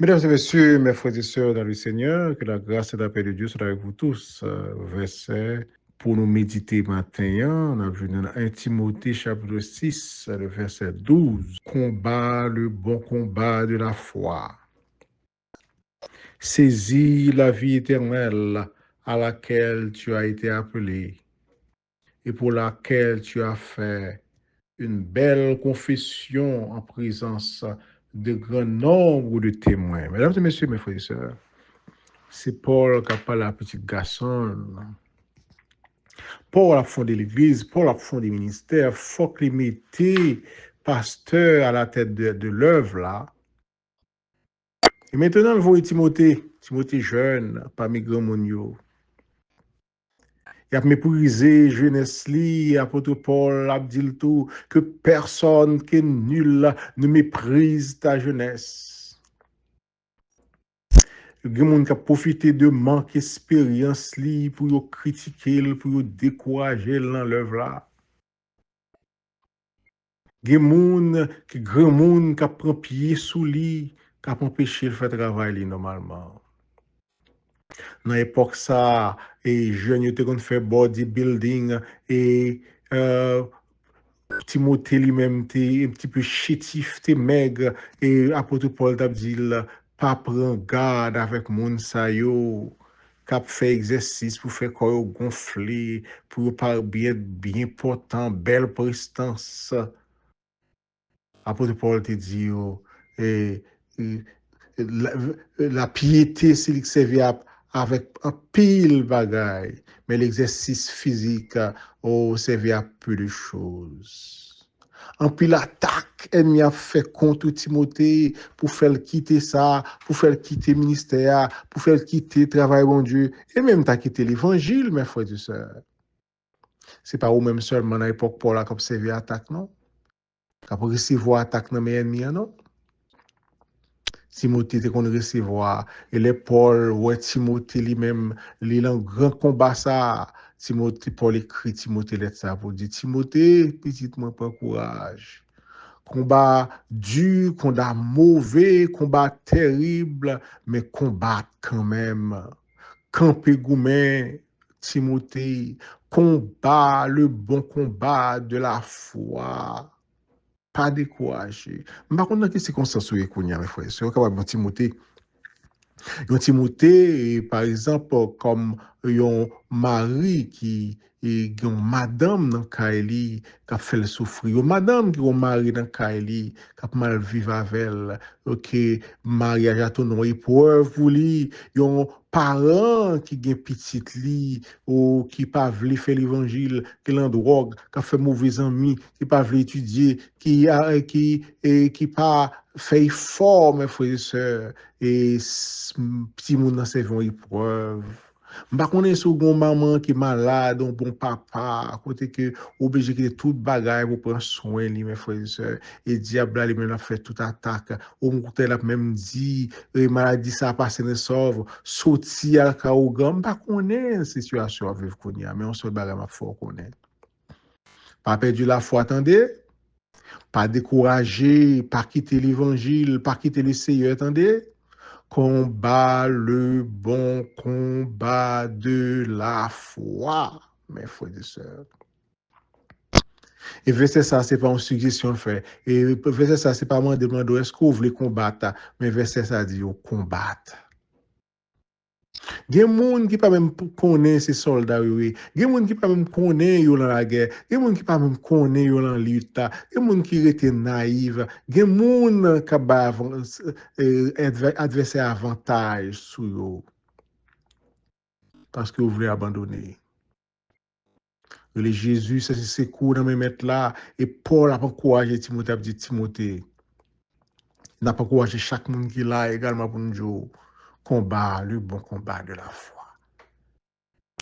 Mesdames et messieurs, mes frères et sœurs dans le Seigneur, que la grâce et la paix de Dieu soient avec vous tous. Verset pour nous méditer matin, on a vu dans 1 Timothée chapitre 6, le verset 12. Combat le bon combat de la foi. Saisis la vie éternelle à laquelle tu as été appelé et pour laquelle tu as fait une belle confession en présence de grand nombre de témoins. Mesdames et messieurs, mes frères et sœurs, c'est Paul qui a parlé à la petite garçon. Paul a fondé l'église, Paul a fondé le ministère. Faut qu'il mette pasteur à la tête de l'œuvre là. Et maintenant, le voit Timothée jeune, parmi grand monde. Il a méprisé jeunesse li, apôtre Paul a dit tout, que personne qui est nul ne méprise ta jeunesse. Il y a des gens qui ont profité de manque d'expérience pour critiquer, pour décourager dans l'œuvre là. Il y a des gens qui prennent pied sous lui, qui empêché de faire travail normalement. Dans l'époque ça, les jeunes étaient qu'on fait bodybuilding et Timothée lui-même était un petit peu chétif, était maigre et apôtre Paul t'a dit pas prendre garde avec moun sa yo, cap fait exercice pour faire corps gonfler, pour pas bien portant, belle prestance. Apôtre Paul te dit et, et, la piété c'est qui servait avec un pile bagaille, mais l'exercice physique servait à peu de choses. En pile attaque, ennemi a fait contre Timothée pour faire quitter ça, pour faire quitter le ministère, pour faire quitter le travail bon Dieu, et même t'as quitté l'évangile, mes frères et sœurs. C'est pas ou même seulement à l'époque Paul a observé attaque, non? Qu'a recevoir attaque dans mes ennemis, non? Timothée te qu'on recevoir et les Paul ouais Timothée lui-même il en grand combat ça Timothée Paul écrit Timothée lettre ça pour dire Timothée petit moi pas courage combat dur combat mauvais combat terrible mais combat quand même camper gourmet Timothée combat le bon combat de la foi pas découragé. Par contre, dans quelles circonstances vous êtes, mes frères? C'est capable de Timothée. Timothée, par exemple, comme un mari qui est une madame dans Kaili qui a fait le souffrir, une madame qui est mari dans Kaili qui a mal vivre avec elle, ok, mariage à ton épreuve pour lui, un parent qui a petite li ou qui pas voulu faire l'évangile, qui est en drogue, qui a fait mauvais amis, qui pas voulu étudier, qui pas fait fort, mes frères et sœurs, et petit monde dans ses épreuve. M'pa connaît sou gon maman qui malade, un bon papa, côté que obligé que tout bagaille pour prendre soin lui mes frères et sœurs et diable là lui-même a fait toute attaque. Au côté là même dit maladie ça passer ne sauve, sorti à kaougan, m'pa connaît situation à vivre konya, mais on se bagaille m'a fort connaît. Pas perdu la foi attendez, pas décourager, pas quitter l'évangile, pas quitter le Seigneur attendez. Combat le bon combat de la foi, mes frères et sœurs. Et verset ça, c'est pas une suggestion de faire. Et verset ça, c'est pas moi demander est-ce que vous voulez combattre, mais verset ça dit combattre. Il y a des gens qui ne pas même connaître ces soldats. Il y a des gens qui ne pas même connaître dans la guerre. Il y a des gens qui ne pas même connaître dans la lutte. Il y a des gens qui étaient naïfs. Il y a des gens qui ont adversaire avantage sur eux. Parce que vous voulez abandonner. Le Jésus, c'est ses coups dans mes maîtres là. Et Paul a encouragé Timothée, a dit Timothée. Il n'a pas encouragé chaque monde qui est là également pour nous dire combat, le bon combat de la foi.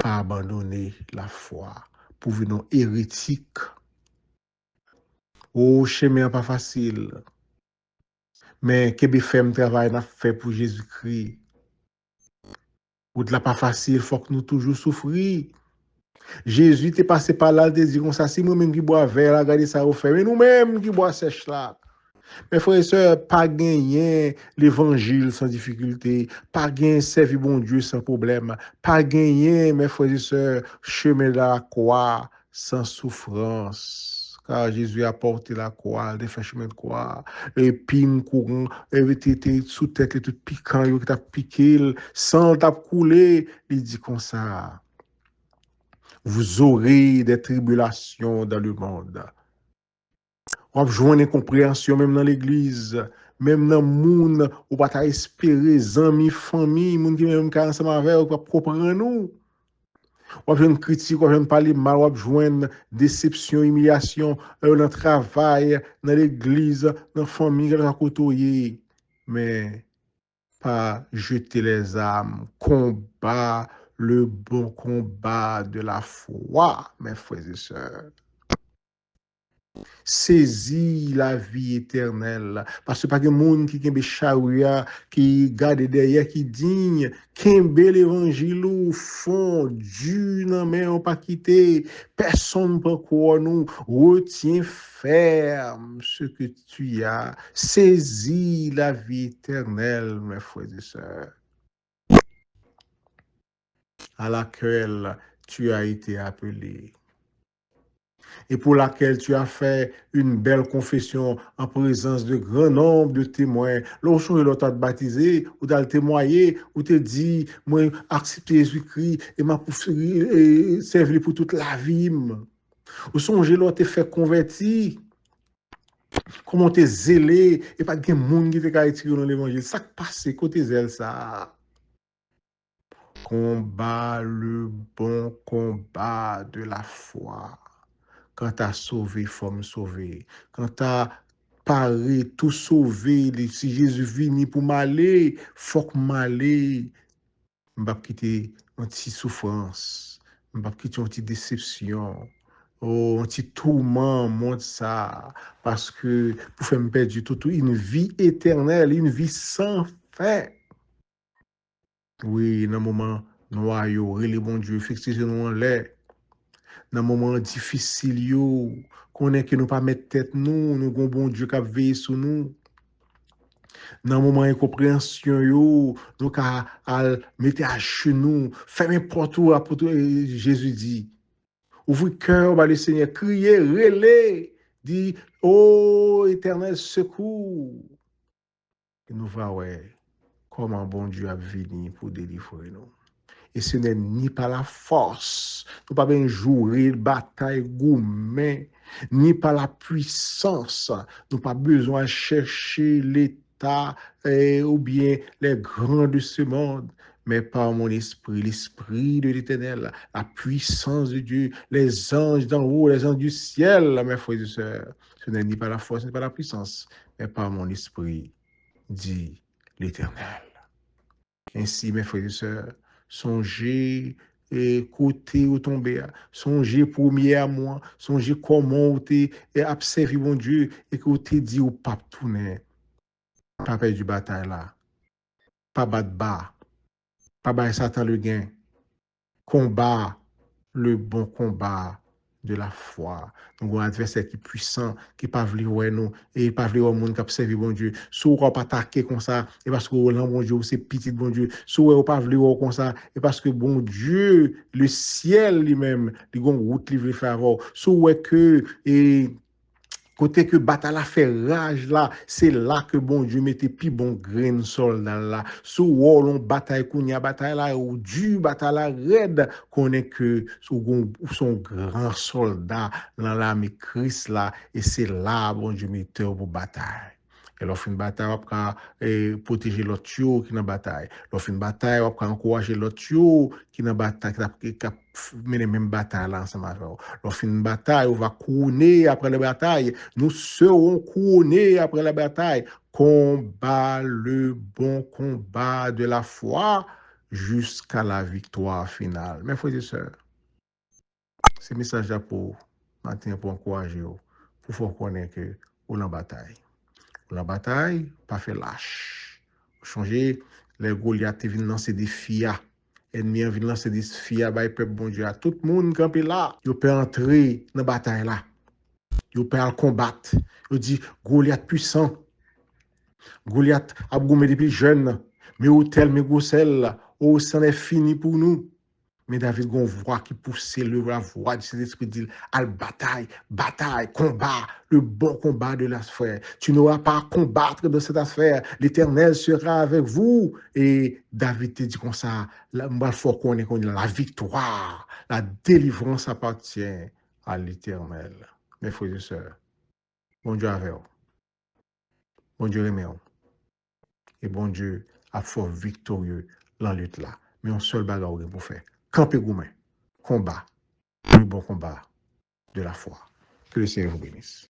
Pas abandonner la foi pour venir hérétique. Oh, chemin pas facile. Mais que fait travail n'a fait pour Jésus-Christ. Route là pas facile, il faut que nous toujours souffrir. Jésus est passé par là, il dit comme ça, si nous-mêmes qui bois verre, regardez ça au fait, mais nous-mêmes qui bois sèche là. Mes frères et sœurs, pas gagner l'évangile sans difficulté, pas gagner servir bon Dieu sans problème, pas gagner, mes frères et sœurs, chemin de la croix sans souffrance. Car Jésus a porté la croix, il a fait chemin de croix, et puis courant, et était sous tête, et tout piquant, il t'a piqué, sang t'a coulé, il dit comme ça, vous aurez des tribulations dans le monde. On va jouer une incompréhension même dans l'église, même dans le monde, on va pas espérer, amis, famille, monde qui même quand ensemble avec, on va comprendre nous. On va une critique, on va parler mal, on va joindre déception, humiliation dans le travail, dans l'église, dans la famille, dans la côtoyer. Mais pas jeter les âmes, combat le bon combat de la foi, mes frères et sœurs. Saisis la vie éternelle. Parce que pas de monde qui kembe charia, qui garde derrière, qui digne, kembe l'évangile au fond, Dieu non mais on pas quitté, personne peut croire nous, retiens ferme ce que tu as, saisis la vie éternelle, mes frères et sœurs, à laquelle tu as été appelé, et pour laquelle tu as fait une belle confession en présence de grand nombre de témoins. Lorsque l'autre t'a baptisé, ou t'as témoigné, ou te dit, moi, accepté Jésus-Christ et m'a servi pour toute la vie. Ou songe l'autre te fait convertir, comment t'es zélé, et pas de monde qui te tiré dans l'évangile. Ça qui passe, côté zèle, ça. Combat le bon combat de la foi. Quand tu as sauvé, il faut me sauver. Quand tu as paré, tout sauvé, si Jésus vient pour m'aller, il faut que m'aller. Je ne vais pas quitter une petite souffrance. Je ne vais pas quitter une petite déception. Oh, un petit tourment, montre ça. Parce que pour faire me perdre tout, une vie éternelle, une vie sans fin. Oui, dans le moment noir, les bon Dieu, fixez-nous en l'air. Dans les moments difficiles, qu'on est que nous pas mettre tête nous avons bon Dieu qui a veillé sur nous. Dans les moments d'incompréhension, nous avons mettre à genoux, faire n'importe où, Jésus dit. Ouvrez le cœur, le Seigneur, criez, relais, dit, ô éternel secours. Et nous va ouais, comment bon Dieu a venu pour délivrer nous. Et ce n'est ni par la force, nous pas bien jouer bataille gourmet, ni par la puissance, nous pas besoin de chercher l'État ou bien les grands de ce monde, mais par mon esprit, l'esprit de l'Éternel, la puissance de Dieu, les anges d'en haut, les anges du ciel, mes frères et sœurs. Ce n'est ni par la force, ni par la puissance, mais par mon esprit, dit l'Éternel. Ainsi, mes frères et sœurs, songez et côté où tomber, songez premier à moi, songez comment vous t'es observé mon Dieu et que vous t'es dit au pape tourner, pas perdre du bataille là, pas battre bas, pas battre Satan le gain, combat le bon combat de la foi. Donc, un adversaire qui est puissant, qui ne peut pas vouloir nous, et pas vouloir le monde qui a servi bon Dieu. Si on ne pas attaquer comme ça, et parce que bon Dieu, c'est petit bon Dieu. Si on ne pas vouloir comme ça, et parce que bon Dieu, le ciel lui-même, il y a une route qui veut faire avoir. Si on que, et côté que bataille la fait rage là, c'est là que bon Dieu mettait plus bon grain soldat là. Sous on bataille qu'on y a bataille là ou du bataille là raide qu'on est que son grand soldat dans l'armée Christ là et c'est là bon Dieu mettait pour bataille. Et lorsqu'une bataille, on va protéger l'autre qui est dans la bataille. Lorsqu'une bataille, on va encourager l'autre qui est dans la bataille, qui a mené la même bataille là ensemble avec. Lorsqu'une bataille, on va couronner après la bataille. Nous serons couronnés après la bataille. Combat le bon combat de la foi jusqu'à la victoire finale. Mes frères et sœurs, ce message là pour matin pour encourager vous, pour faire connaître que on est en bataille. La bataille, pas fait lâche. Changer, les Goliath viennent lancer des défis. Ennemis viennent lancer des défis, bah, peuple bon Dieu. Tout le monde qui est là, il peut entrer dans la bataille là. Yo peut à combattre. Yo dit Goliath puissant. Goliath a goumé depuis jeune. Mais au tel, mais goussel, oh, c'en est fini pour nous. Mais David, gon voix qui poussait la voix de cet esprit dit, al bataille, bataille, combat, le bon combat de la sphère. Tu n'auras pas à combattre de cette affaire. L'Éternel sera avec vous. Et David te dit comme ça, moi, faut qu'on ait la victoire, la délivrance appartient à l'Éternel. Mes frères et sœurs, bon Dieu avec vous. Bon Dieu remet vous. Et bon Dieu a fort victorieux dans la lutte là. Mais un seul bagarre pour faire. Camper gourmet. Combat. Le bon combat de la foi. Que le Seigneur vous bénisse.